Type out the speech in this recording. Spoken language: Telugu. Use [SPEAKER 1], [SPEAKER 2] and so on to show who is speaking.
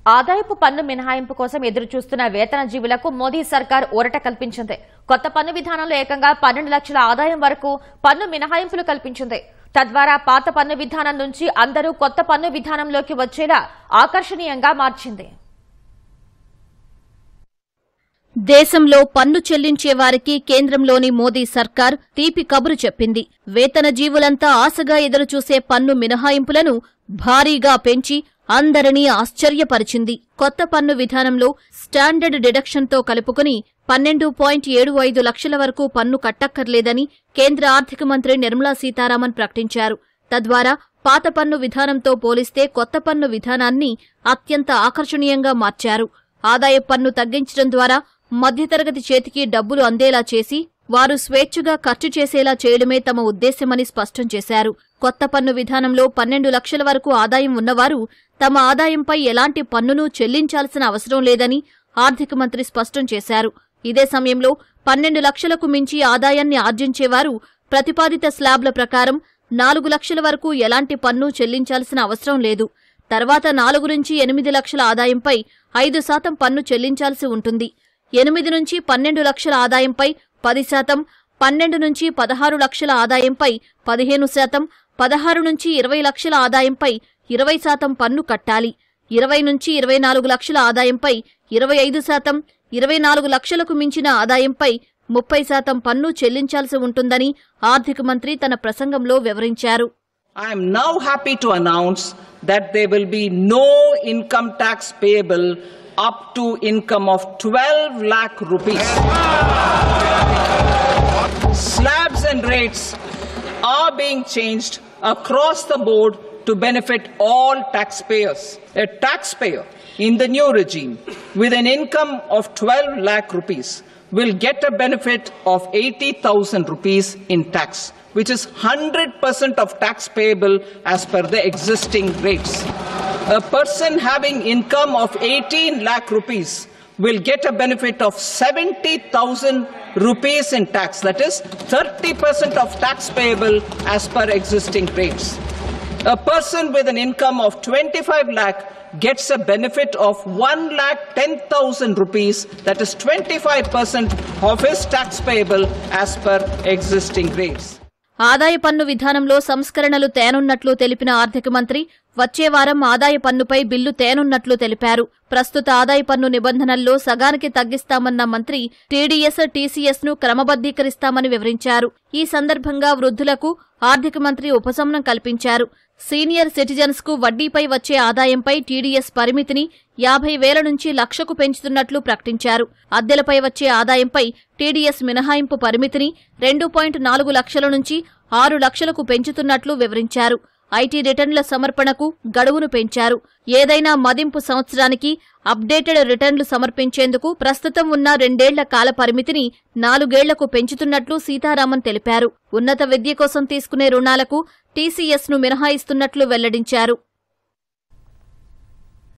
[SPEAKER 1] ఆదాయపు పన్ను మినహాయింపు కోసం ఎదురు చూస్తున్న వేతన జీవులకు మోదీ సర్కార్ ఊరట కల్పించింది. కొత్త పన్ను విధానంలో ఏకంగా 12 లక్షల ఆదాయం వరకు పన్ను మినహాయింపులు కల్పించింది. తద్వారా పాత పన్ను విధానం నుంచి అందరూ కొత్త పన్ను విధానంలోకి వచ్చేలా ఆకర్షణీయంగా మార్చింది.
[SPEAKER 2] దేశంలో పన్ను చెల్లించే వారికి కేంద్రంలోని మోదీ సర్కార్ తీపి కబురు చెప్పింది. వేతన జీవులంతా ఆశగా ఎదురుచూసే పన్ను మినహాయింపులను భారీగా పెంచి అందరినీ ఆశ్చర్యపరిచింది. కొత్త పన్ను విధానంలో స్టాండర్డ్ డిడక్షన్తో కలుపుకుని 12.75 లక్షల వరకు పన్ను కట్టక్కర్లేదని కేంద్ర ఆర్థిక మంత్రి నిర్మలా సీతారామన్ ప్రకటించారు. తద్వారా పాత పన్ను విధానంతో పోలిస్తే కొత్త పన్ను విధానాన్ని అత్యంత ఆకర్షణీయంగా మార్చారు. ఆదాయపు పన్ను తగ్గించడం ద్వారా మధ్యతరగతి చేతికి డబ్బులు అందేలా చేసి వారు స్వేచ్ఛగా ఖర్చు చేసేలా చేయడమే తమ ఉద్దేశ్యమని స్పష్టం చేశారు. కొత్త పన్ను విధానంలో 12 లక్షల వరకు ఆదాయం ఉన్నవారు తమ ఆదాయంపై ఎలాంటి పన్నును చెల్లించాల్సిన అవసరం లేదని ఆర్థిక మంత్రి స్పష్టం చేశారు. ఇదే సమయంలో 12 లక్షలకు మించి ఆదాయాన్ని ఆర్జించేవారు ప్రతిపాదిత స్లాబ్ల ప్రకారం 4 లక్షల వరకు ఎలాంటి పన్ను చెల్లించాల్సిన అవసరం లేదు. తర్వాత 4 నుంచి 8 లక్షల ఆదాయంపై 5% పన్ను చెల్లించాల్సి ఉంటుంది. 8 నుంచి 12 లక్షల ఆదాయంపై 10%, 12 నుంచి 16 లక్షల ఆదాయంపై 15%, 16 నుంచి 20 లక్షల ఆదాయంపై 20% పన్ను కట్టాలి. 20 నుంచి 24 లక్షల ఆదాయంపై 25%, 24 లక్షలకు మించిన ఆదాయంపై 30% పన్ను చెల్లించాల్సి ఉంటుందని ఆర్థిక మంత్రి తన ప్రసంగంలో వివరించారు.
[SPEAKER 3] I am now happy to announce that there will be no income tax payable up to income of 12 lakh rupees. Slabs and rates are being changed across the board to benefit all taxpayers. A taxpayer in the new regime with an income of 12 lakh rupees will get a benefit of 80,000 rupees in tax, which is 100% of tax payable as per the existing rates. A person having income of 18 lakh rupees will get a benefit of 70,000 rupees in tax, that is 30% of tax payable as per existing rates. A person with an income of 25 lakh gets a benefit of 1,10,000 rupees, that is 25% of his tax payable as per existing rates.
[SPEAKER 2] ఆదాయ పన్ను విధానంలో సంస్కరణలు తేనున్నట్లు తెలిపిన ఆర్థిక మంత్రి వచ్చే వారం ఆదాయ పన్నుపై బిల్లు తేనున్నట్లు తెలిపారు. ప్రస్తుత ఆదాయ పన్ను నిబంధనల్లో సగానికి తగ్గిస్తామన్న మంత్రి టీడీఎస్, టీసీఎస్ ను క్రమబద్దీకరిస్తామని వివరించారు. ఈ సందర్భంగా వృద్ధులకు ఆర్థిక మంత్రి ఉపశమనం కల్పించారు. సీనియర్ సిటిజన్స్ కు వడ్డీపై వచ్చే ఆదాయంపై టీడీఎస్ పరిమితిని 50,000 నుంచి 1,00,000కు పెంచుతున్నట్లు ప్రకటించారు. అద్దెలపై వచ్చే ఆదాయంపై టీడీఎస్ మినహాయింపు పరిమితిని 2.4 లక్షల నుంచి 6 లక్షలకు పెంచుతున్నట్లు వివరించారు. ఐటీ రిటర్నుల సమర్పణకు గడువును పెంచారు. ఏదైనా మదింపు సంవత్సరానికి అప్డేటెడ్ రిటర్నులు సమర్పించేందుకు ప్రస్తుతం ఉన్న 2 ఏళ్ల కాల పరిమితిని 4 ఏళ్లకు పెంచుతున్నట్లు సీతారామన్ తెలిపారు. ఉన్నత విద్య కోసం తీసుకునే రుణాలకు టీసీఎస్ ను మినహాయిస్తున్నట్లు వెల్లడించారు.